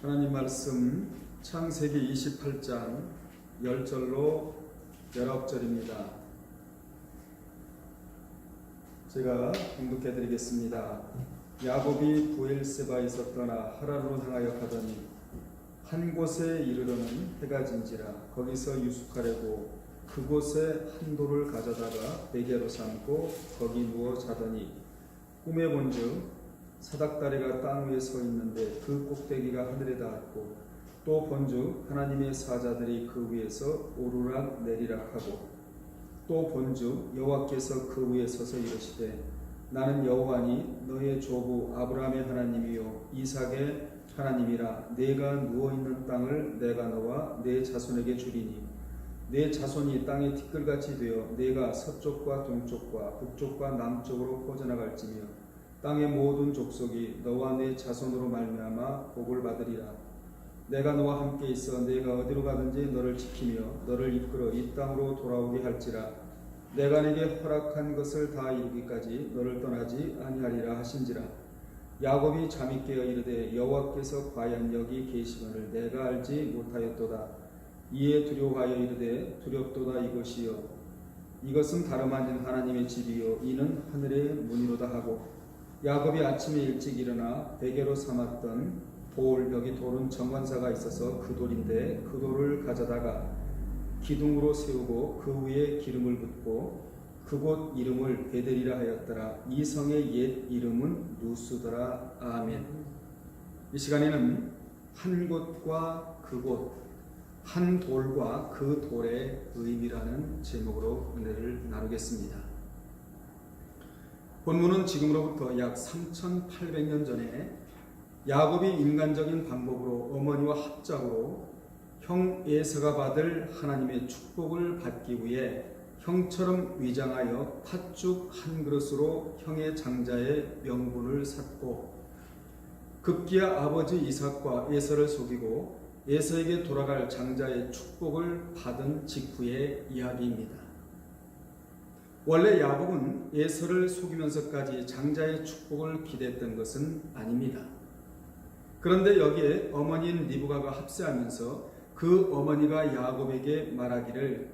하나님 말씀 창세기 28장 10절로 19절입니다. 제가 봉독해 드리겠습니다. 야곱이 부엘세바에서 떠나 하란으로 향하여 가더니 한 곳에 이르러는 해가 진지라. 거기서 유숙하려고 그곳에 한 돌을 가져다가 베개로 삼고 거기 누워 자더니 꿈에 본즉 사닥다리가 땅 위에 서 있는데 그 꼭대기가 하늘에 닿았고 또 본즉 하나님의 사자들이 그 위에서 오르락 내리락 하고 또 본즉 여호와께서 그 위에 서서 이르시되 나는 여호와니 너의 조부 아브라함의 하나님이요 이삭의 하나님이라. 내가 누워있는 땅을 내가 너와 내 자손에게 주리니 내 자손이 땅의 티끌같이 되어 내가 서쪽과 동쪽과 북쪽과 남쪽으로 퍼져나갈지며 땅의 모든 족속이 너와 내 자손으로 말미암아 복을 받으리라. 내가 너와 함께 있어 내가 어디로 가든지 너를 지키며 너를 이끌어 이 땅으로 돌아오게 할지라. 내가 네게 허락한 것을 다 이루기까지 너를 떠나지 아니하리라 하신지라. 야곱이 잠이 깨어 이르되 여호와께서 과연 여기 계시거늘 내가 알지 못하였도다. 이에 두려워하여 이르되 두렵도다. 이것이요 이것은 다름 아닌 하나님의 집이요 이는 하늘의 문이로다 하고 야곱이 아침에 일찍 일어나 베개로 삼았던 돌, 여기 돌은 정관사가 있어서 그 돌인데 그 돌을 가져다가 기둥으로 세우고 그 위에 기름을 붓고 그곳 이름을 베델이라 하였더라. 이 성의 옛 이름은 루스더라. 아멘. 이 시간에는 한 곳과 그곳, 한 돌과 그 돌의 의미라는 제목으로 은혜를 나누겠습니다. 본문은 지금으로부터 약 3800년 전에 야곱이 인간적인 방법으로 어머니와 합작으로 형 에서가 받을 하나님의 축복을 받기 위해 형처럼 위장하여 팥죽 한 그릇으로 형의 장자의 명분을 샀고 급기야 아버지 이삭과 에서를 속이고 에서에게 돌아갈 장자의 축복을 받은 직후의 이야기입니다. 원래 야곱은 에서를 속이면서까지 장자의 축복을 기대했던 것은 아닙니다. 그런데 여기에 어머니인 리브가가 합세하면서 그 어머니가 야곱에게 말하기를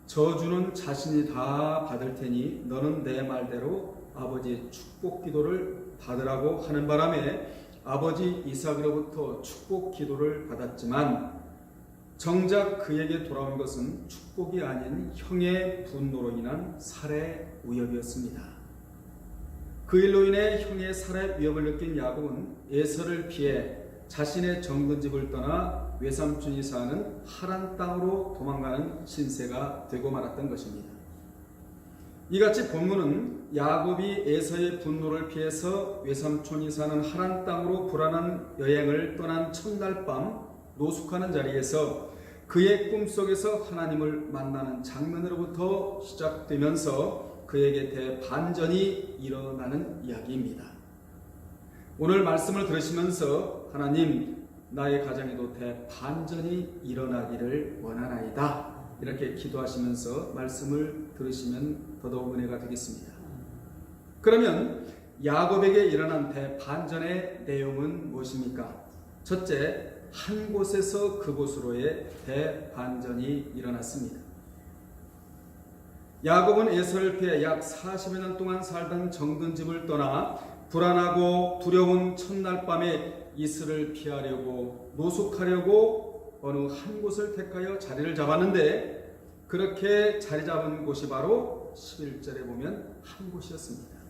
저주는 자신이 다 받을 테니 너는 내 말대로 아버지의 축복 기도를 받으라고 하는 바람에 아버지 이삭으로부터 축복 기도를 받았지만 정작 그에게 돌아온 것은 축복이 아닌 형의 분노로 인한 살해 위협이었습니다. 그 일로 인해 형의 살해 위협을 느낀 야곱은 에서를 피해 자신의 정든 집을 떠나 외삼촌이 사는 하란 땅으로 도망가는 신세가 되고 말았던 것입니다. 이같이 본문은 야곱이 에서의 분노를 피해서 외삼촌이 사는 하란 땅으로 불안한 여행을 떠난 첫날 밤 노숙하는 자리에서 그의 꿈속에서 하나님을 만나는 장면으로부터 시작되면서 그에게 대반전이 일어나는 이야기입니다. 오늘 말씀을 들으시면서 하나님 나의 가정에도 대반전이 일어나기를 원하나이다 이렇게 기도하시면서 말씀을 들으시면 더더욱 은혜가 되겠습니다. 그러면 야곱에게 일어난 대반전의 내용은 무엇입니까? 첫째, 한 곳에서 그곳으로의 대반전이 일어났습니다. 야곱은 에서를 피해 약 40여 년 동안 살던 정든 집을 떠나 불안하고 두려운 첫날 밤에 이슬을 피하려고 노숙하려고 어느 한 곳을 택하여 자리를 잡았는데 그렇게 자리 잡은 곳이 바로 11절에 보면 한 곳이었습니다.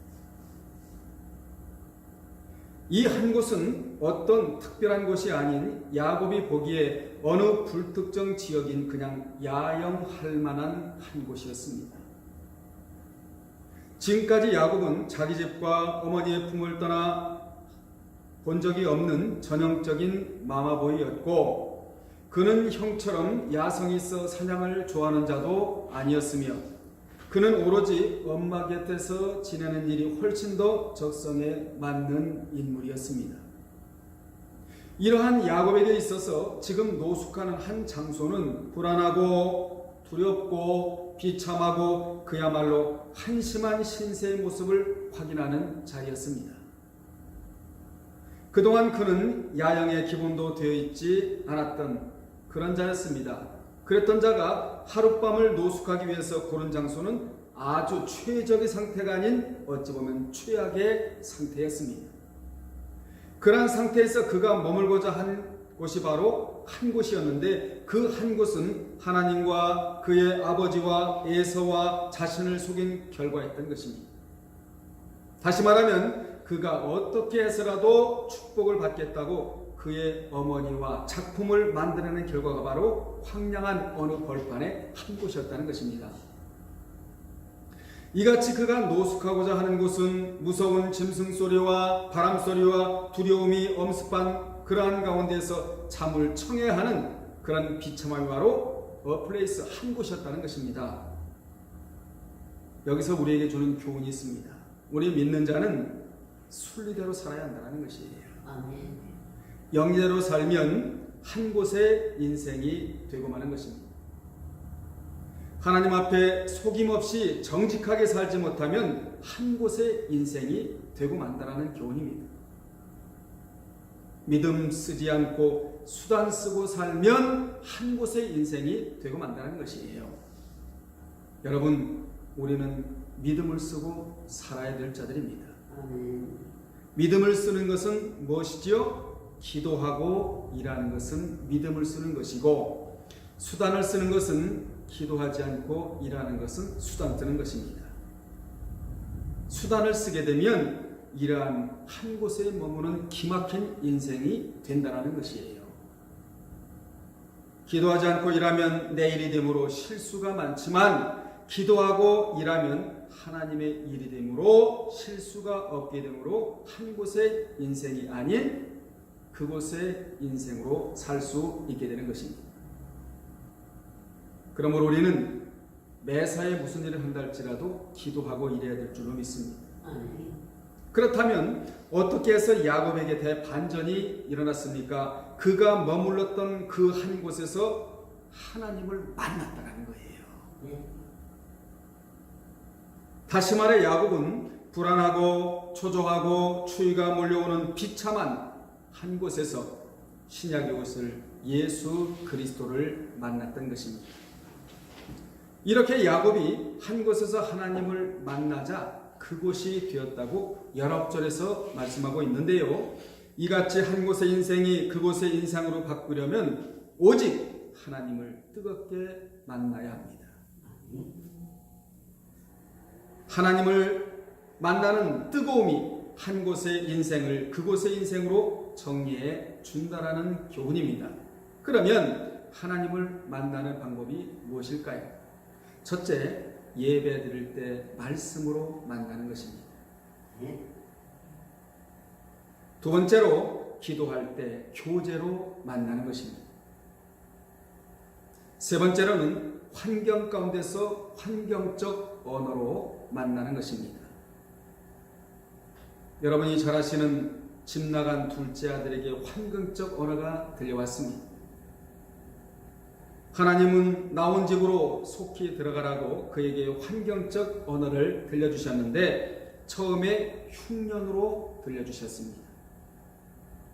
이 한 곳은 어떤 특별한 곳이 아닌 야곱이 보기에 어느 불특정 지역인 그냥 야영할 만한 한 곳이었습니다. 지금까지 야곱은 자기 집과 어머니의 품을 떠나 본 적이 없는 전형적인 마마보이였고 그는 형처럼 야성이 있어 사냥을 좋아하는 자도 아니었으며 그는 오로지 엄마 곁에서 지내는 일이 훨씬 더 적성에 맞는 인물이었습니다. 이러한 야곱에게 있어서 지금 노숙하는 한 장소는 불안하고 두렵고 비참하고 그야말로 한심한 신세의 모습을 확인하는 자리였습니다. 그동안 그는 야영의 기본도 되어 있지 않았던 그런 자였습니다. 그랬던 자가 하룻밤을 노숙하기 위해서 고른 장소는 아주 최적의 상태가 아닌 어찌 보면 최악의 상태였습니다. 그러한 상태에서 그가 머물고자 한 곳이 바로 한 곳이었는데 그 한 곳은 하나님과 그의 아버지와 에서와 자신을 속인 결과였던 것입니다. 다시 말하면 그가 어떻게 해서라도 축복을 받겠다고 그의 어머니와 작품을 만들어낸 결과가 바로 황량한 어느 벌판의 한 곳이었다는 것입니다. 이같이 그가 노숙하고자 하는 곳은 무서운 짐승 소리와 바람 소리와 두려움이 엄습한 그러한 가운데에서 잠을 청해야 하는 그런 비참함이 바로 a place 한 곳이었다는 것입니다. 여기서 우리에게 주는 교훈이 있습니다. 우리 믿는 자는 순리대로 살아야 한다는 것이에요. 아멘. 영리대로 살면 한 곳의 인생이 되고 마는 것입니다. 하나님 앞에 속임없이 정직하게 살지 못하면 한 곳의 인생이 되고 만다라는 교훈입니다. 믿음 쓰지 않고 수단 쓰고 살면 한 곳의 인생이 되고 만다는 것이에요. 여러분, 우리는 믿음을 쓰고 살아야 될 자들입니다. 아멘. 믿음을 쓰는 것은 무엇이지요? 기도하고 일하는 것은 믿음을 쓰는 것이고, 수단을 쓰는 것은 기도하지 않고 일하는 것은 수단 쓰는 것입니다. 수단을 쓰게 되면 이러한 한 곳에 머무는 기막힌 인생이 된다는 것이에요. 기도하지 않고 일하면 내 일이 되므로 실수가 많지만 기도하고 일하면 하나님의 일이 되므로 실수가 없게 되므로 한 곳의 인생이 아닌 그곳의 인생으로 살 수 있게 되는 것입니다. 그러므로 우리는 매사에 무슨 일을 한다 할지라도 기도하고 일해야 될 줄로 믿습니다. 아멘. 그렇다면 어떻게 해서 야곱에게 대반전이 일어났습니까? 그가 머물렀던 그 한 곳에서 하나님을 만났다는 거예요. 네. 다시 말해 야곱은 불안하고 초조하고 추위가 몰려오는 비참한 한 곳에서 신약의 옷을 예수 그리스도를 만났던 것입니다. 이렇게 야곱이 한 곳에서 하나님을 만나자 그곳이 되었다고 열왕절에서 말씀하고 있는데요. 이같이 한 곳의 인생이 그곳의 인생으로 바꾸려면 오직 하나님을 뜨겁게 만나야 합니다. 하나님을 만나는 뜨거움이 한 곳의 인생을 그곳의 인생으로 정리해 준다라는 교훈입니다. 그러면 하나님을 만나는 방법이 무엇일까요? 첫째, 예배 드릴 때 말씀으로 만나는 것입니다. 두 번째로 기도할 때 교제로 만나는 것입니다. 세 번째로는 환경 가운데서 환경적 언어로 만나는 것입니다. 여러분이 잘 아시는 집 나간 둘째 아들에게 환경적 언어가 들려왔습니다. 하나님은 나온 집으로 속히 들어가라고 그에게 환경적 언어를 들려주셨는데 처음에 흉년으로 들려주셨습니다.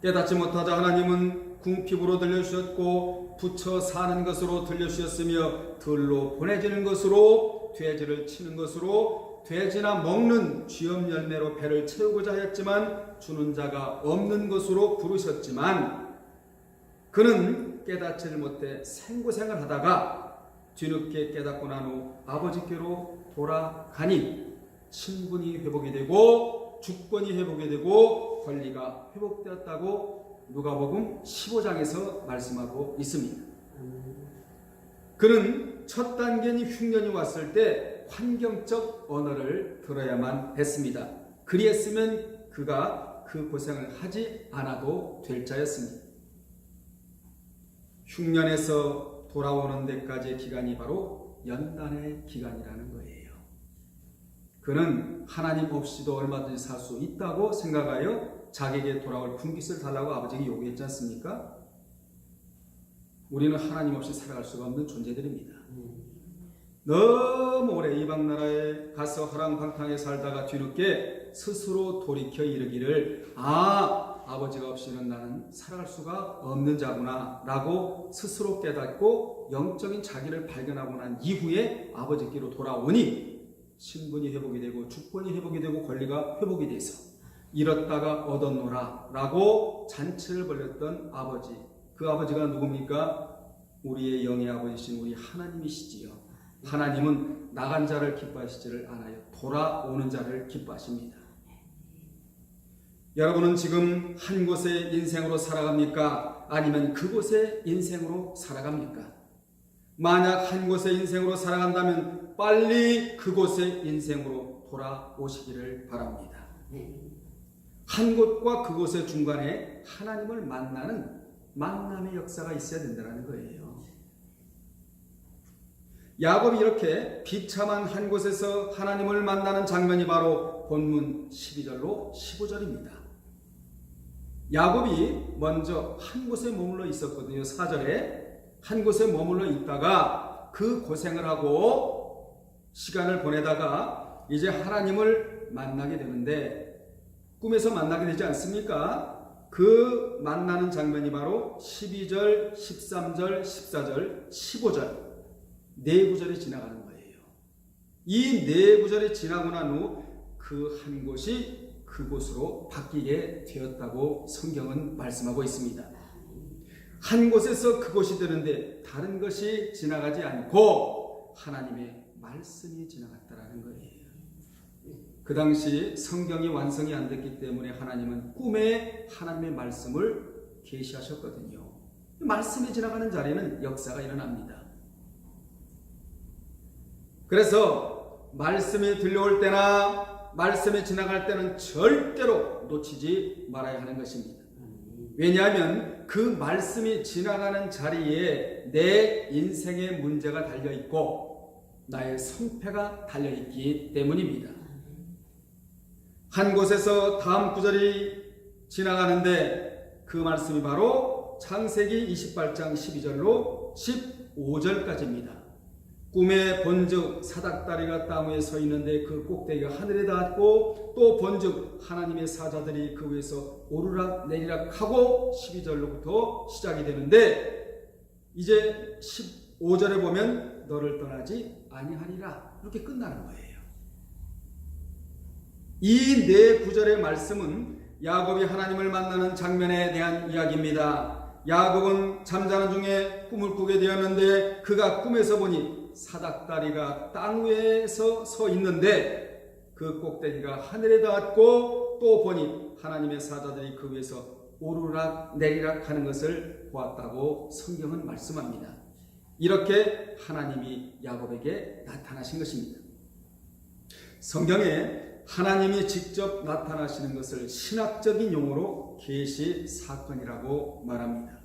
깨닫지 못하자 하나님은 궁핍으로 들려주셨고 부처 사는 것으로 들려주셨으며 들로 보내지는 것으로 돼지를 치는 것으로 돼지나 먹는 쥐염 열매로 배를 채우고자 하였지만 주는 자가 없는 것으로 부르셨지만 그는 깨닫지를 못해 생고생을 하다가 뒤늦게 깨닫고 난 후 아버지께로 돌아가니 친분이 회복이 되고 주권이 회복이 되고 권리가 회복되었다고 누가복음 15장에서 말씀하고 있습니다. 그는 첫 단계인 흉년이 왔을 때 환경적 언어를 들어야만 했습니다. 그리했으면 그가 그 고생을 하지 않아도 될 자였습니다. 흉년에서 돌아오는 데까지의 기간이 바로 연단의 기간이라는 거예요. 그는 하나님 없이도 얼마든지 살 수 있다고 생각하여 자기에게 돌아올 분깃을 달라고 아버지에게 요구했지 않습니까? 우리는 하나님 없이 살아갈 수가 없는 존재들입니다. 너무 오래 이방 나라에 가서 허랑방탕에 살다가 뒤늦게 스스로 돌이켜 이르기를 아버지가 없이는 나는 살아갈 수가 없는 자구나 라고 스스로 깨닫고 영적인 자기를 발견하고 난 이후에 아버지께로 돌아오니 신분이 회복이 되고 주권이 회복이 되고 권리가 회복이 돼서 잃었다가 얻었노라 라고 잔치를 벌였던 아버지, 그 아버지가 누굽니까? 우리의 영의 아버지신 우리 하나님이시지요. 하나님은 나간 자를 기뻐하시지를 않아요. 돌아오는 자를 기뻐하십니다. 여러분은 지금 한 곳의 인생으로 살아갑니까? 아니면 그곳의 인생으로 살아갑니까? 만약 한 곳의 인생으로 살아간다면 빨리 그곳의 인생으로 돌아오시기를 바랍니다. 한 곳과 그곳의 중간에 하나님을 만나는 만남의 역사가 있어야 된다는 거예요. 야곱이 이렇게 비참한 한 곳에서 하나님을 만나는 장면이 바로 본문 12절로 15절입니다. 야곱이 먼저 한 곳에 머물러 있었거든요. 4절에 한 곳에 머물러 있다가 그 고생을 하고 시간을 보내다가 이제 하나님을 만나게 되는데 꿈에서 만나게 되지 않습니까? 그 만나는 장면이 바로 12절, 13절, 14절, 15절 네 구절이 지나가는 거예요. 이 네 구절이 지나고 난 후 그 한 곳이 그곳으로 바뀌게 되었다고 성경은 말씀하고 있습니다. 한 곳에서 그곳이 되는데 다른 것이 지나가지 않고 하나님의 말씀이 지나갔다라는 거예요. 그 당시 성경이 완성이 안 됐기 때문에 하나님은 꿈에 하나님의 말씀을 계시하셨거든요. 말씀이 지나가는 자리에는 역사가 일어납니다. 그래서 말씀이 들려올 때나 말씀이 지나갈 때는 절대로 놓치지 말아야 하는 것입니다. 왜냐하면 그 말씀이 지나가는 자리에 내 인생의 문제가 달려있고 나의 성패가 달려있기 때문입니다. 한 곳에서 다음 구절이 지나가는데 그 말씀이 바로 창세기 28장 12절로 15절까지입니다. 꿈에 본즉 사닥다리가 땅 위에 서 있는데 그 꼭대기가 하늘에 닿았고 또 본즉 하나님의 사자들이 그 위에서 오르락 내리락 하고 12절로부터 시작이 되는데 이제 15절에 보면 너를 떠나지 아니하리라 이렇게 끝나는 거예요. 이 네 구절의 말씀은 야곱이 하나님을 만나는 장면에 대한 이야기입니다. 야곱은 잠자는 중에 꿈을 꾸게 되었는데 그가 꿈에서 보니 사닥다리가 땅 위에서 서 있는데 그 꼭대기가 하늘에 닿았고 또 보니 하나님의 사자들이 그 위에서 오르락 내리락 하는 것을 보았다고 성경은 말씀합니다. 이렇게 하나님이 야곱에게 나타나신 것입니다. 성경에 하나님이 직접 나타나시는 것을 신학적인 용어로 계시 사건이라고 말합니다.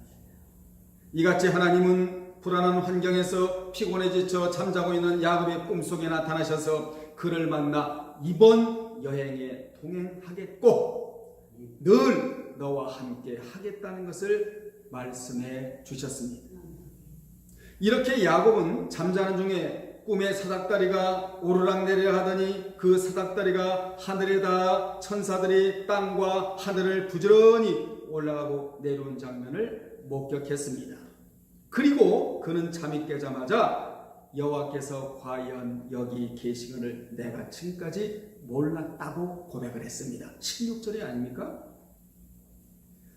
이같이 하나님은 불안한 환경에서 피곤해 지쳐 잠자고 있는 야곱의 꿈속에 나타나셔서 그를 만나 이번 여행에 동행하겠고 늘 너와 함께 하겠다는 것을 말씀해 주셨습니다. 이렇게 야곱은 잠자는 중에 꿈에 사닥다리가 오르락내리락 하더니 그 사닥다리가 하늘에 닿아 천사들이 땅과 하늘을 부지런히 올라가고 내려온 장면을 목격했습니다. 그리고 그는 잠이 깨자마자 여호와께서 과연 여기 계시거늘 내가 지금까지 몰랐다고 고백을 했습니다. 16절이 아닙니까?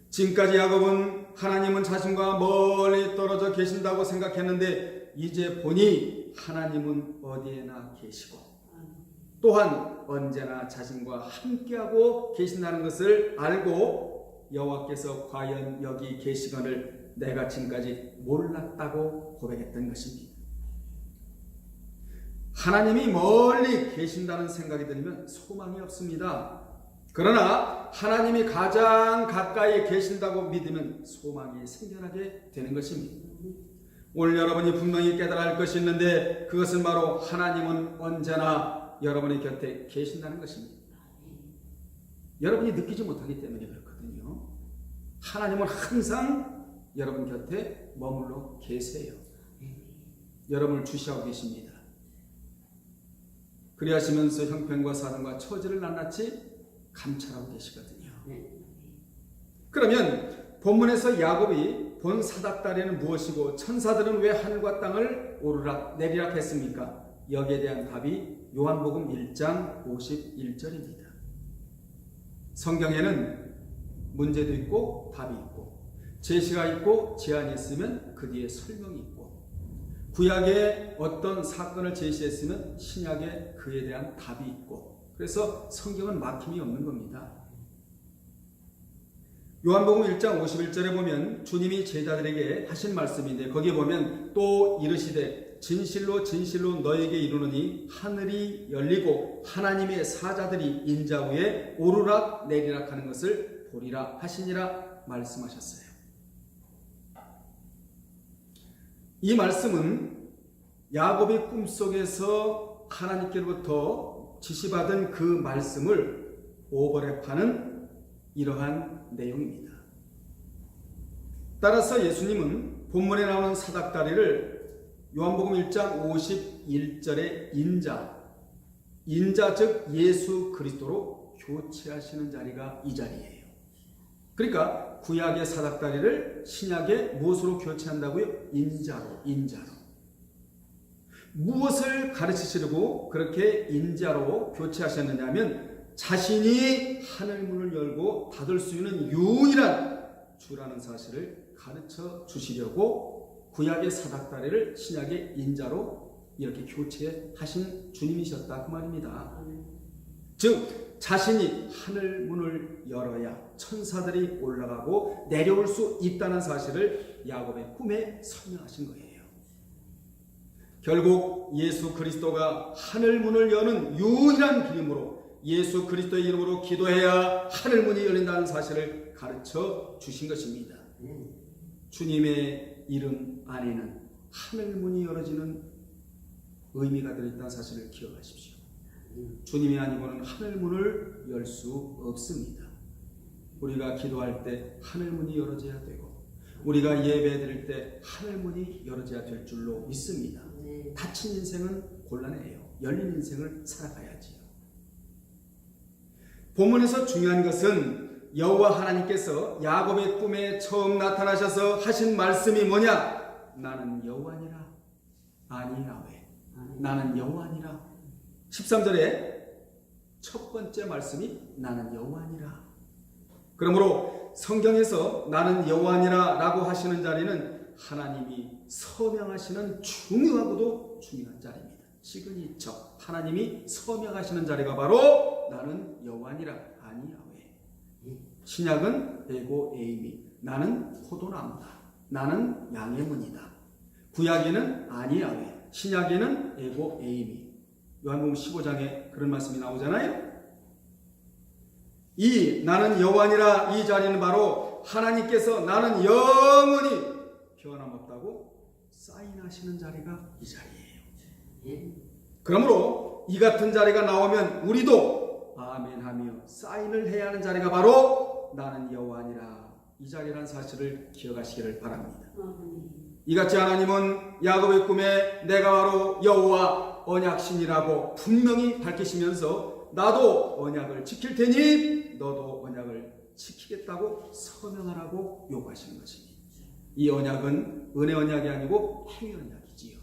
지금까지 야곱은 하나님은 자신과 멀리 떨어져 계신다고 생각했는데 이제 보니 하나님은 어디에나 계시고 또한 언제나 자신과 함께하고 계신다는 것을 알고 여호와께서 과연 여기 계시거늘 내가 지금까지 몰랐다고 고백했던 것입니다. 하나님이 멀리 계신다는 생각이 들면 소망이 없습니다. 그러나 하나님이 가장 가까이 계신다고 믿으면 소망이 생겨나게 되는 것입니다. 오늘 여러분이 분명히 깨달아야 할 것이 있는데 그것은 바로 하나님은 언제나 여러분의 곁에 계신다는 것입니다. 여러분이 느끼지 못하기 때문에 그렇거든요. 하나님은 항상 여러분 곁에 머물러 계세요. 여러분을 주시하고 계십니다. 그리하시면서 형편과 사정과 처지를 낱낱이 감찰하고 계시거든요. 그러면 본문에서 야곱이 본 사닥다리는 무엇이고 천사들은 왜 하늘과 땅을 오르락 내리락 했습니까? 여기에 대한 답이 요한복음 1장 51절입니다. 성경에는 문제도 있고 답이 있고 제시가 있고 제안이 있으면 그 뒤에 설명이 있고 구약에 어떤 사건을 제시했으면 신약에 그에 대한 답이 있고 그래서 성경은 막힘이 없는 겁니다. 요한복음 1장 51절에 보면 주님이 제자들에게 하신 말씀인데 거기에 보면 또 이르시되 진실로 진실로 너에게 이르노니 하늘이 열리고 하나님의 사자들이 인자 위에 오르락 내리락 하는 것을 보리라 하시니라 말씀하셨어요. 이 말씀은 야곱이 꿈속에서 하나님께로부터 지시받은 그 말씀을 오버랩하는 이러한 내용입니다. 따라서 예수님은 본문에 나오는 사닥다리를 요한복음 1장 51절의 인자 즉 예수 그리스도로 교체하시는 자리가 이 자리예요. 그러니까 구약의 사닥다리를 신약의 무엇으로 교체한다고요? 인자로. 무엇을 가르치시려고 그렇게 인자로 교체하셨느냐 하면 자신이 하늘문을 열고 닫을 수 있는 유일한 주라는 사실을 가르쳐 주시려고 구약의 사닥다리를 신약의 인자로 이렇게 교체하신 주님이셨다 그 말입니다. 즉 자신이 하늘문을 열어야 천사들이 올라가고 내려올 수 있다는 사실을 야곱의 꿈에 설명하신 거예요. 결국 예수 그리스도가 하늘문을 여는 유일한 길이므로 예수 그리스도의 이름으로 기도해야 하늘문이 열린다는 사실을 가르쳐 주신 것입니다. 주님의 이름 안에는 하늘문이 열어지는 의미가 들어있다는 사실을 기억하십시오. 주님이 아니고는 하늘문을 열 수 없습니다. 우리가 기도할 때 하늘문이 열어져야 되고 우리가 예배 드릴 때 하늘문이 열어져야 될 줄로 믿습니다. 닫힌 인생은 곤란해요. 열린 인생을 살아가야지요. 본문에서 중요한 것은 여호와 하나님께서 야곱의 꿈에 처음 나타나셔서 하신 말씀이 뭐냐? 나는 여호와니라. 아니라 왜? 나는 여호와니라. 13절에 첫 번째 말씀이 나는 여호와니라. 그러므로 성경에서 나는 여호와니라 라고 하시는 자리는 하나님이 서명하시는 중요하고도 중요한 자리입니다. 시그니처. 하나님이 서명하시는 자리가 바로 나는 여호와니라. 아니야 왜? 신약은 에고 에이미. 나는 포도나무다. 나는 양의 문이다. 구약에는 아니야 왜? 신약에는 에고 에이미. 요한복음 15장에 그런 말씀이 나오잖아요. 이 나는 여호와니라 이 자리는 바로 하나님께서 나는 영원히 변함없다고 사인하시는 자리가 이 자리예요. 그러므로 이 같은 자리가 나오면 우리도 아멘하며 사인을 해야 하는 자리가 바로 나는 여호와니라 이 자리라는 사실을 기억하시기를 바랍니다. 이같이 하나님은 야곱의 꿈에 내가 바로 여호와 언약신이라고 분명히 밝히시면서 나도 언약을 지킬 테니 너도 언약을 지키겠다고 서명하라고 요구하시는 것입니다. 이 언약은 은혜 언약이 아니고 행위 언약이지요.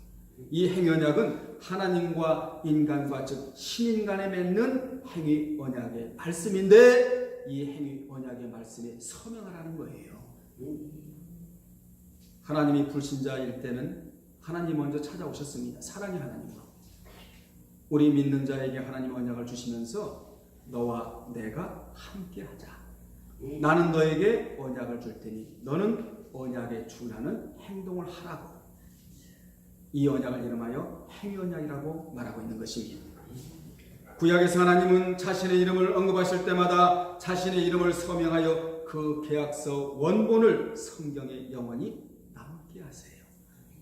이 행위 언약은 하나님과 인간과 즉 신인간에 맺는 행위 언약의 말씀인데 이 행위 언약의 말씀에 서명하라는 거예요. 하나님이 불신자일 때는 하나님 먼저 찾아오셨습니다. 사랑의 하나님과 우리 믿는 자에게 하나님 언약을 주시면서 너와 내가 함께하자. 나는 너에게 언약을 줄 테니 너는 언약에 준하는 행동을 하라고. 이 언약을 이름하여 행위 언약이라고 말하고 있는 것입니다. 구약에서 하나님은 자신의 이름을 언급하실 때마다 자신의 이름을 서명하여 그 계약서 원본을 성경에 영원히 남게 하세요.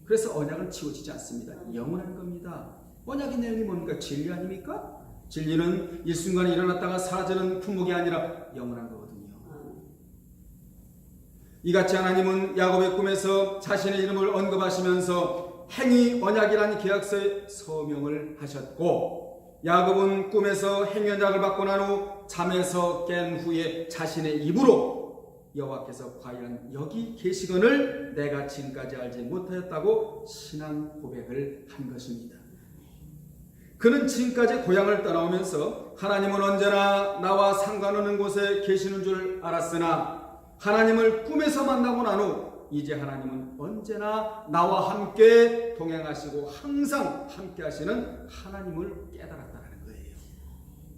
그래서 언약은 지워지지 않습니다. 영원한 겁니다. 언약의 내용이 뭡니까? 진리 아닙니까? 진리는 일순간에 일어났다가 사라지는 품목이 아니라 영원한 거거든요. 이같이 하나님은 야곱의 꿈에서 자신의 이름을 언급하시면서 행위 언약이라는 계약서에 서명을 하셨고 야곱은 꿈에서 행위 언약을 받고 난 후 잠에서 깬 후에 자신의 입으로 여호와께서 과연 여기 계시건을 내가 지금까지 알지 못하였다고 신앙 고백을 한 것입니다. 그는 지금까지 고향을 떠나오면서 하나님은 언제나 나와 상관없는 곳에 계시는 줄 알았으나 하나님을 꿈에서 만나고 난 후 이제 하나님은 언제나 나와 함께 동행하시고 항상 함께 하시는 하나님을 깨달았다는 거예요.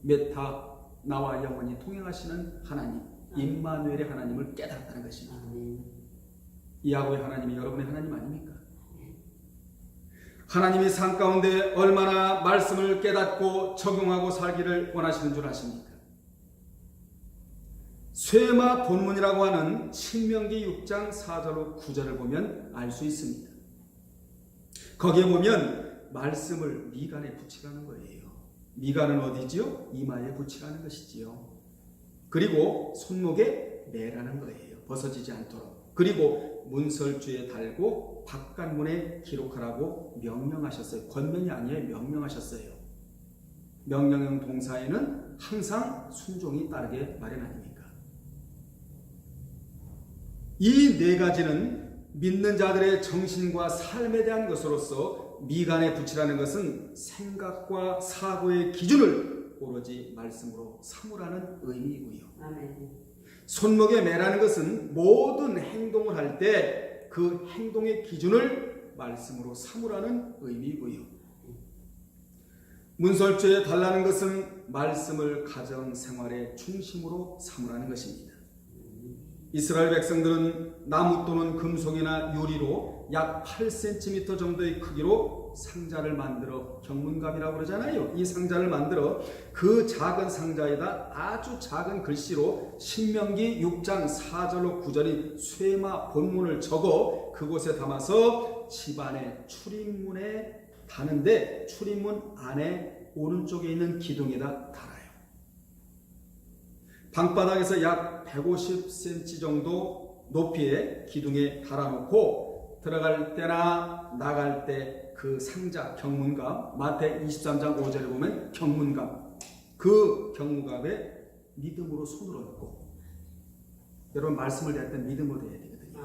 메타, 나와 영원히 동행하시는 하나님, 임마누엘의 하나님을 깨달았다는 것입니다. 야훼의 하나님이 여러분의 하나님 아닙니까? 하나님이 삶 가운데 얼마나 말씀을 깨닫고 적용하고 살기를 원하시는 줄 아십니까? 쇠마 본문이라고 하는 신명기 6장 4절로 9절을 보면 알 수 있습니다. 거기에 보면 말씀을 미간에 붙이라는 거예요. 미간은 어디지요? 이마에 붙이라는 것이지요. 그리고 손목에 매라는 거예요. 벗어지지 않도록. 그리고 문설주에 달고 바깥문에 기록하라고 명령하셨어요. 권면이 아니에요. 명령하셨어요. 명령형 동사에는 항상 순종이 따르게 마련 아닙니까? 이 네 가지는 믿는 자들의 정신과 삶에 대한 것으로서 미간에 붙이라는 것은 생각과 사고의 기준을 오로지 말씀으로 삼으라는 의미이고요. 손목에 매라는 것은 모든 행동을 할 때 그 행동의 기준을 말씀으로 삼으라는 의미이고요. 문설주에 달라는 것은 말씀을 가정 생활의 중심으로 삼으라는 것입니다. 이스라엘 백성들은 나무 또는 금속이나 유리로 약 8cm 정도의 크기로 상자를 만들어 경문갑이라고 그러잖아요. 이 상자를 만들어 그 작은 상자에다 아주 작은 글씨로 신명기 6장 4절로 9절인 쇠마 본문을 적어 그곳에 담아서 집안의 출입문에 다는데 출입문 안에 오른쪽에 있는 기둥에다 달아요. 방바닥에서 약 150cm 정도 높이의 기둥에 달아놓고 들어갈 때나 나갈 때 그 상자 경문갑, 마태 23장 5절에 보면 경문갑, 그 경문갑에 믿음으로 손을 얹고, 여러분 말씀을 대할 때 믿음으로 대해야 되거든요.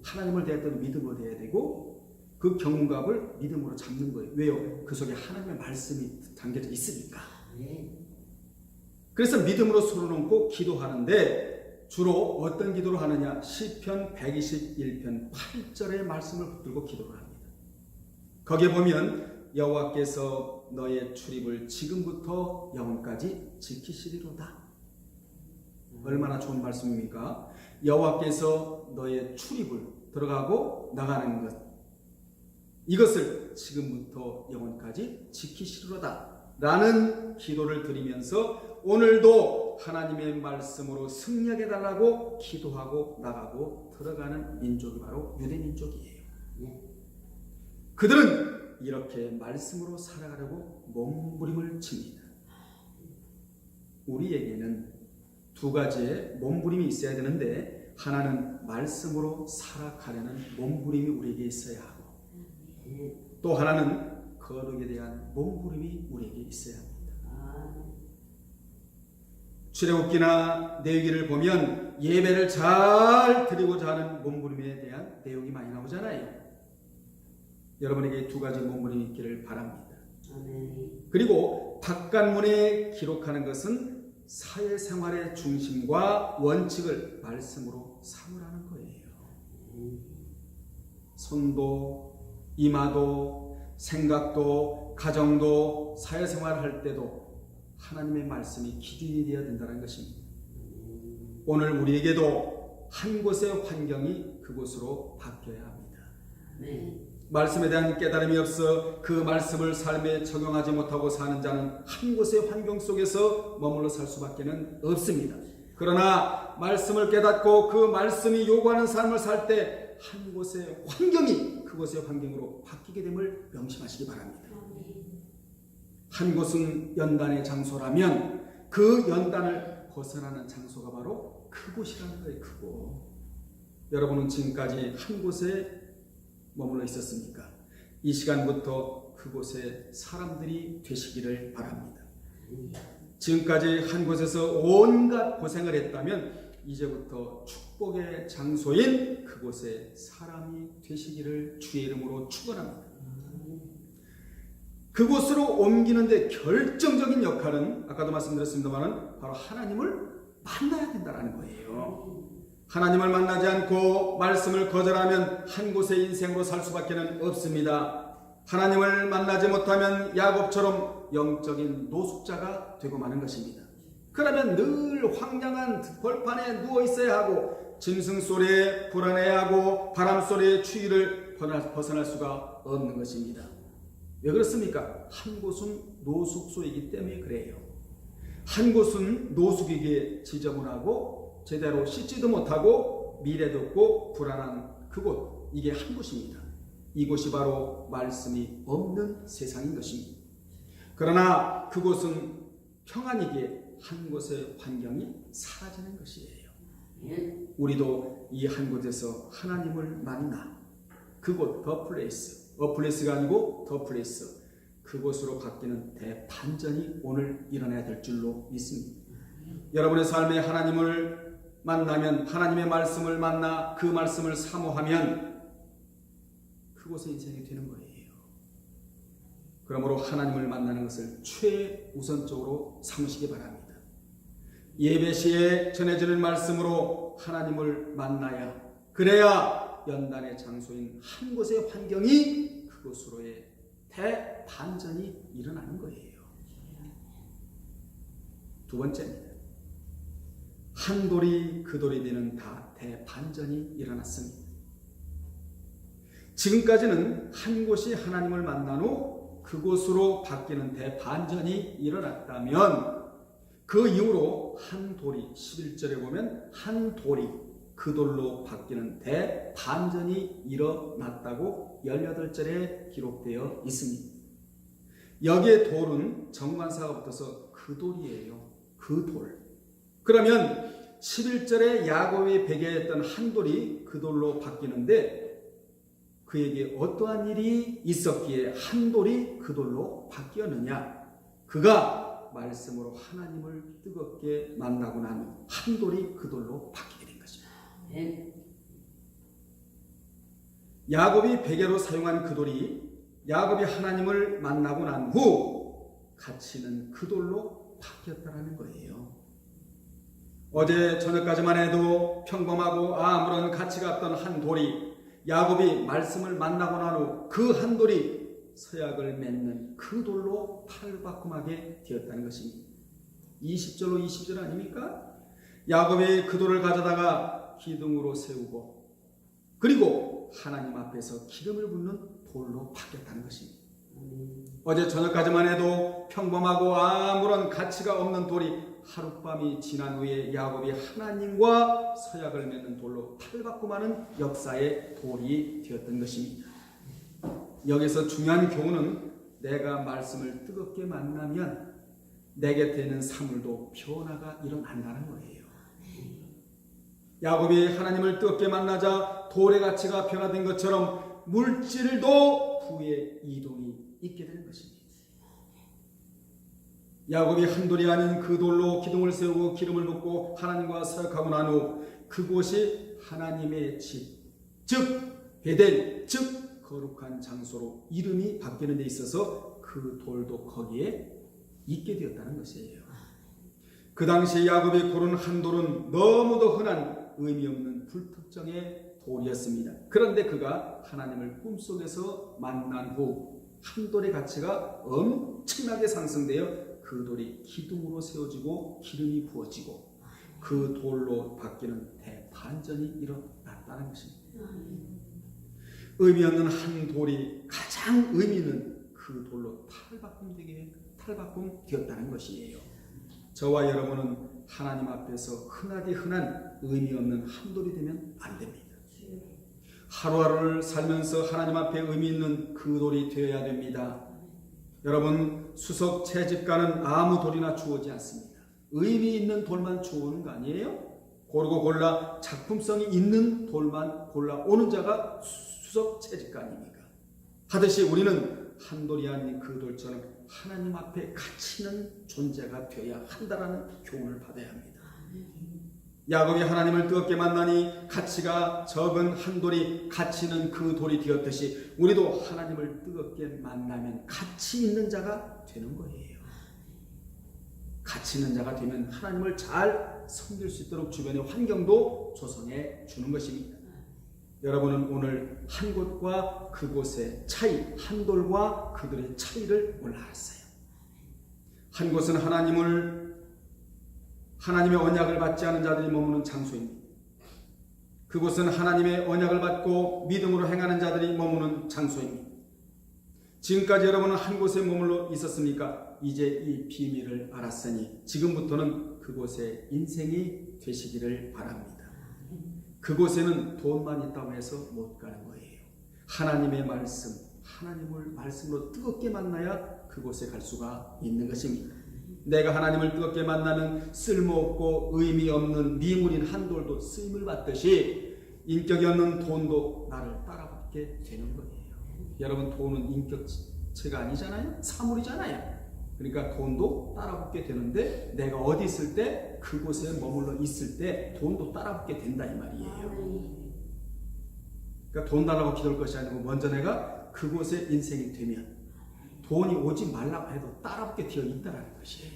하나님을 대할 때도 믿음으로 대해야 되고 그 경문갑을 믿음으로 잡는 거예요. 왜요? 그 속에 하나님의 말씀이 담겨져 있으니까. 그래서 믿음으로 손을 얹고 기도하는데 주로 어떤 기도를 하느냐? 시편 121편 8절의 말씀을 붙들고 기도를 합니다. 거기에 보면 여호와께서 너의 출입을 지금부터 영원까지 지키시리로다. 얼마나 좋은 말씀입니까? 여호와께서 너의 출입을 들어가고 나가는 것, 이것을 지금부터 영원까지 지키시리로다 라는 기도를 드리면서 오늘도 하나님의 말씀으로 승리하게 달라고 기도하고 나가고 들어가는 민족이 바로 유대 민족이에요. 그들은 이렇게 말씀으로 살아가려고 몸부림을 칩니다. 우리에게는 두 가지의 몸부림이 있어야 되는데, 하나는 말씀으로 살아가려는 몸부림이 우리에게 있어야 하고, 또 하나는 거룩에 대한 몸부림이 우리에게 있어야 합니다. 출애굽기나 레위기를 보면 예배를 잘 드리고자 하는 몸부림에 대한 내용이 많이 나오잖아요. 여러분에게 두 가지 몸부림이 있기를 바랍니다. 그리고 바깥문에 기록하는 것은 사회생활의 중심과 원칙을 말씀으로 삼으라는 거예요. 손도, 이마도, 생각도, 가정도, 사회생활을 할 때도 하나님의 말씀이 기준이 되어야 된다는 것입니다. 오늘 우리에게도 한 곳의 환경이 그곳으로 바뀌어야 합니다. 말씀에 대한 깨달음이 없어 그 말씀을 삶에 적용하지 못하고 사는 자는 한 곳의 환경 속에서 머물러 살 수밖에 없습니다. 그러나 말씀을 깨닫고 그 말씀이 요구하는 삶을 살 때 한 곳의 환경이 그곳의 환경으로 바뀌게 됨을 명심하시기 바랍니다. 한 곳은 연단의 장소라면 그 연단을 벗어나는 장소가 바로 그곳이라는 거예요. 그곳. 여러분은 지금까지 한 곳에 머물러 있었습니까? 이 시간부터 그곳에 사람들이 되시기를 바랍니다. 지금까지 한 곳에서 온갖 고생을 했다면 이제부터 축복의 장소인 그곳에 사람이 되시기를 주의 이름으로 축원합니다. 그곳으로 옮기는데 결정적인 역할은 아까도 말씀드렸습니다만 바로 하나님을 만나야 된다는 거예요. 하나님을 만나지 않고 말씀을 거절하면 한 곳의 인생으로 살 수밖에 없습니다. 하나님을 만나지 못하면 야곱처럼 영적인 노숙자가 되고 마는 것입니다. 그러면 늘 황량한 벌판에 누워 있어야 하고 짐승 소리에 불안해하고 바람 소리에 추위를 벗어날 수가 없는 것입니다. 왜 그렇습니까? 한 곳은 노숙소이기 때문에 그래요. 한 곳은 노숙이기에 지저분하고 제대로 씻지도 못하고 미래도 없고 불안한 그곳, 이게 한 곳입니다. 이곳이 바로 말씀이 없는 세상인 것입니다. 그러나 그곳은 평안이기에 한 곳의 환경이 사라지는 것이에요. 우리도 이 한 곳에서 하나님을 만나 그곳, 더 플레이스, 플레이스가 아니고 더 플레이스, 그곳으로 바뀌는 대반전이 오늘 일어나야 될 줄로 믿습니다. 여러분의 삶에 하나님을 만나면, 하나님의 말씀을 만나 그 말씀을 사모하면 그곳의 인생이 되는 거예요. 그러므로 하나님을 만나는 것을 최우선적으로 삼으시기 바랍니다. 예배 시에 전해지는 말씀으로 하나님을 만나야, 그래야 연단의 장소인 한 곳의 환경이 그곳으로의 대반전이 일어나는 거예요. 두 번째입니다. 한 돌이 그 돌이 되는 다 대반전이 일어났습니다. 지금까지는 한 곳이 하나님을 만난 후 그곳으로 바뀌는 대반전이 일어났다면 그 이후로 한 돌이 11절에 보면 한 돌이 그 돌로 바뀌는 대반전이 일어났다고 18절에 기록되어 있습니다. 여기에 돌은 정관사가 붙어서 그 돌이에요. 그 돌. 그러면 11절에 야곱이 베개했던 한 돌이 그 돌로 바뀌는데 그에게 어떠한 일이 있었기에 한 돌이 그 돌로 바뀌었느냐? 그가 말씀으로 하나님을 뜨겁게 만나고 난 한 돌이 그 돌로 바뀌게 된 것입니다. 야곱이 베개로 사용한 그 돌이 야곱이 하나님을 만나고 난 후 가치는 그 돌로 바뀌었다는 거예요. 어제 저녁까지만 해도 평범하고 아무런 가치가 없던 한 돌이 야곱이 말씀을 만나고 난 후 그 한 돌이 서약을 맺는 그 돌로 탈바꿈하게 되었다는 것입니다. 20절로 20절 아닙니까? 야곱이 그 돌을 가져다가 기둥으로 세우고 그리고 하나님 앞에서 기름을 붓는 돌로 바뀌었다는 것입니다. 어제 저녁까지만 해도 평범하고 아무런 가치가 없는 돌이 하룻밤이 지난 후에 야곱이 하나님과 서약을 맺는 돌로 탈바꿈하는 역사의 돌이 되었던 것입니다. 여기서 중요한 교훈은 내가 말씀을 뜨겁게 만나면 내 곁에 있는 사물도 변화가 일어난다는 거예요. 야곱이 하나님을 뜨겁게 만나자 돌의 가치가 변화된 것처럼 물질도 후에 이동이 있게 되는 것입니다. 야곱이 한 돌이 아닌 그 돌로 기둥을 세우고 기름을 붓고 하나님과 서약하고 난 후 그곳이 하나님의 집, 즉 베델, 즉 거룩한 장소로 이름이 바뀌는 데 있어서 그 돌도 거기에 있게 되었다는 것이에요. 그 당시 야곱이 고른 한 돌은 너무도 흔한 의미 없는 불특정의 돌이었습니다. 그런데 그가 하나님을 꿈속에서 만난 후 한 돌의 가치가 엄청나게 상승되어 그 돌이 기둥으로 세워지고 기름이 부어지고 그 돌로 바뀌는 대반전이 일어났다는 것입니다. 의미 없는 한 돌이 가장 의미 있는 그 돌로 탈바꿈되었다는 것이에요. 저와 여러분은 하나님 앞에서 흔하디 흔한 의미 없는 한 돌이 되면 안 됩니다. 하루하루를 살면서 하나님 앞에 의미 있는 그 돌이 되어야 됩니다. 여러분, 수석 채집가는 아무 돌이나 주오지 않습니다. 의미 있는 돌만 주오는 거 아니에요? 고르고 골라 작품성이 있는 돌만 골라오는 자가 수석 채집가 아닙니까? 하듯이 우리는 한 돌이 아닌 그 돌처럼 하나님 앞에 가치 있는 존재가 되어야 한다는 교훈을 받아야 합니다. 야곱이 하나님을 뜨겁게 만나니 가치가 적은 한 돌이 가치 있는 그 돌이 되었듯이 우리도 하나님을 뜨겁게 만나면 가치 있는 자가 되는 거예요. 가치 있는 자가 되면 하나님을 잘 섬길 수 있도록 주변의 환경도 조성해 주는 것입니다. 여러분은 오늘 한 곳과 그곳의 차이, 한 돌과 그들의 차이를 오늘 알았어요. 한 곳은 하나님의 언약을 받지 않은 자들이 머무는 장소입니다. 그곳은 하나님의 언약을 받고 믿음으로 행하는 자들이 머무는 장소입니다. 지금까지 여러분은 한 곳에 머물러 있었습니까? 이제 이 비밀을 알았으니 지금부터는 그곳에 인생이 되시기를 바랍니다. 그곳에는 돈만 있다고 해서 못 가는 거예요. 하나님의 말씀, 하나님을 말씀으로 뜨겁게 만나야 그곳에 갈 수가 있는 것입니다. 내가 하나님을 뜨겁게 만나면 쓸모없고 의미 없는 미물인 한 돌도 쓰임을 받듯이 인격이 없는 돈도 나를 따라붙게 되는 거예요. 여러분, 돈은 인격체가 아니잖아요. 사물이잖아요. 그러니까 돈도 따라붙게 되는데 내가 어디 있을 때 그곳에 머물러 있을 때 돈도 따라붙게 된다 이 말이에요. 그러니까 돈 달라고 기도할 것이 아니고 먼저 내가 그곳에 인생이 되면 돈이 오지 말라고 해도 따라붙게 되어 있다는 것이에요.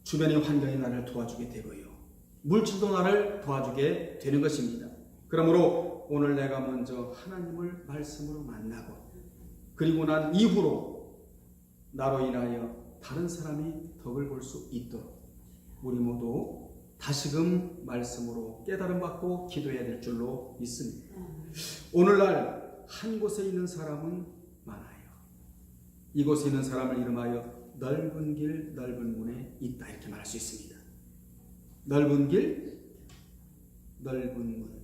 주변의 환경이 나를 도와주게 되고요. 물질도 나를 도와주게 되는 것입니다. 그러므로 오늘 내가 먼저 하나님을 말씀으로 만나고 그리고 난 이후로 나로 인하여 다른 사람이 덕을 볼 수 있도록 우리 모두 다시금 말씀으로 깨달음 받고 기도해야 될 줄로 믿습니다. 오늘날 한 곳에 있는 사람은 많아요. 이곳에 있는 사람을 이름하여 넓은 길 넓은 문에 있다 이렇게 말할 수 있습니다. 넓은 길 넓은 문,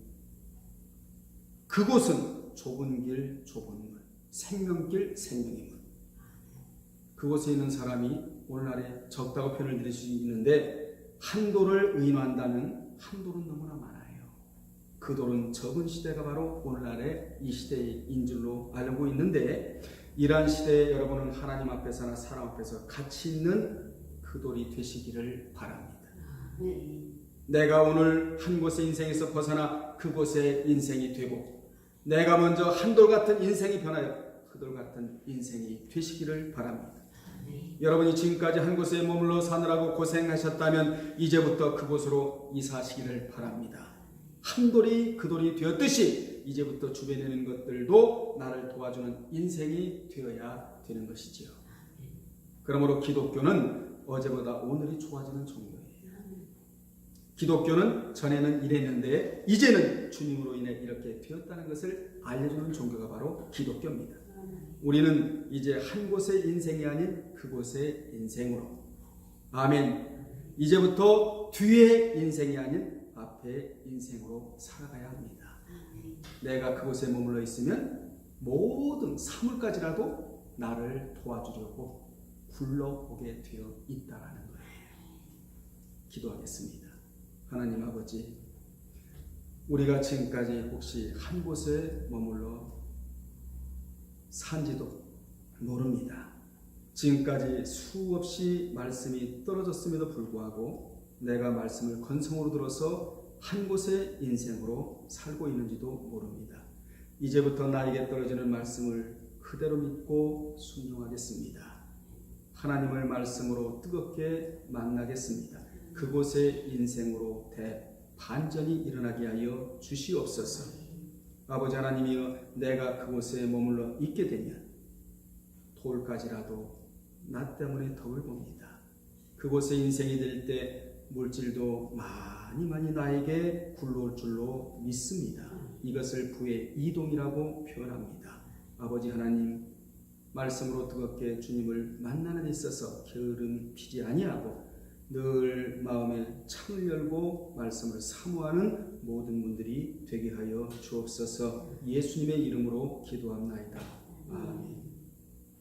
그곳은 좁은 길 좁은 문, 생명길 생명의 문. 그곳에 있는 사람이 오늘날에 적다고 표현을 드릴 수 있는데 한 돌을 의논한다면 한 돌은 너무나 많아요. 그 돌은 적은 시대가 바로 오늘날의 이 시대인 줄로 알고 있는데 이러한 시대에 여러분은 하나님 앞에서나 사람 앞에서 가치 있는 그 돌이 되시기를 바랍니다. 내가 오늘 한 곳의 인생에서 벗어나 그곳의 인생이 되고 내가 먼저 한 돌 같은 인생이 변하여 그 돌 같은 인생이 되시기를 바랍니다. 여러분이 지금까지 한 곳에 머물러 사느라고 고생하셨다면 이제부터 그곳으로 이사하시기를 바랍니다. 한 돌이 그 돌이 되었듯이 이제부터 주변에 있는 것들도 나를 도와주는 인생이 되어야 되는 것이지요. 그러므로 기독교는 어제보다 오늘이 좋아지는 종교예요. 기독교는 전에는 이랬는데 이제는 주님으로 인해 이렇게 되었다는 것을 알려주는 종교가 바로 기독교입니다. 우리는 이제 한 곳의 인생이 아닌 그곳의 인생으로, 아멘, 이제부터 뒤의 인생이 아닌 앞의 인생으로 살아가야 합니다. 내가 그곳에 머물러 있으면 모든 사물까지라도 나를 도와주려고 불러오게 되어 있다라는 거예요. 기도하겠습니다. 하나님 아버지, 우리가 지금까지 혹시 한 곳에 머물러 산지도 모릅니다. 지금까지 수없이 말씀이 떨어졌음에도 불구하고 내가 말씀을 건성으로 들어서 한 곳의 인생으로 살고 있는지도 모릅니다. 이제부터 나에게 떨어지는 말씀을 그대로 믿고 순종하겠습니다. 하나님을 말씀으로 뜨겁게 만나겠습니다. 그곳의 인생으로 대반전이 일어나게 하여 주시옵소서. 아버지 하나님이여, 내가 그곳에 머물러 있게 되면 돌까지라도 나 때문에 덕을 봅니다. 그곳에 인생이 될 때 물질도 많이 나에게 굴러올 줄로 믿습니다. 이것을 부의 이동이라고 표현합니다. 아버지 하나님, 말씀으로 뜨겁게 주님을 만나는 데 있어서 게으름 피지 아니하고 늘 마음에 창을 열고 말씀을 사모하는 모든 분들이 되게 하여 주옵소서. 예수님의 이름으로 기도합나이다. 아멘.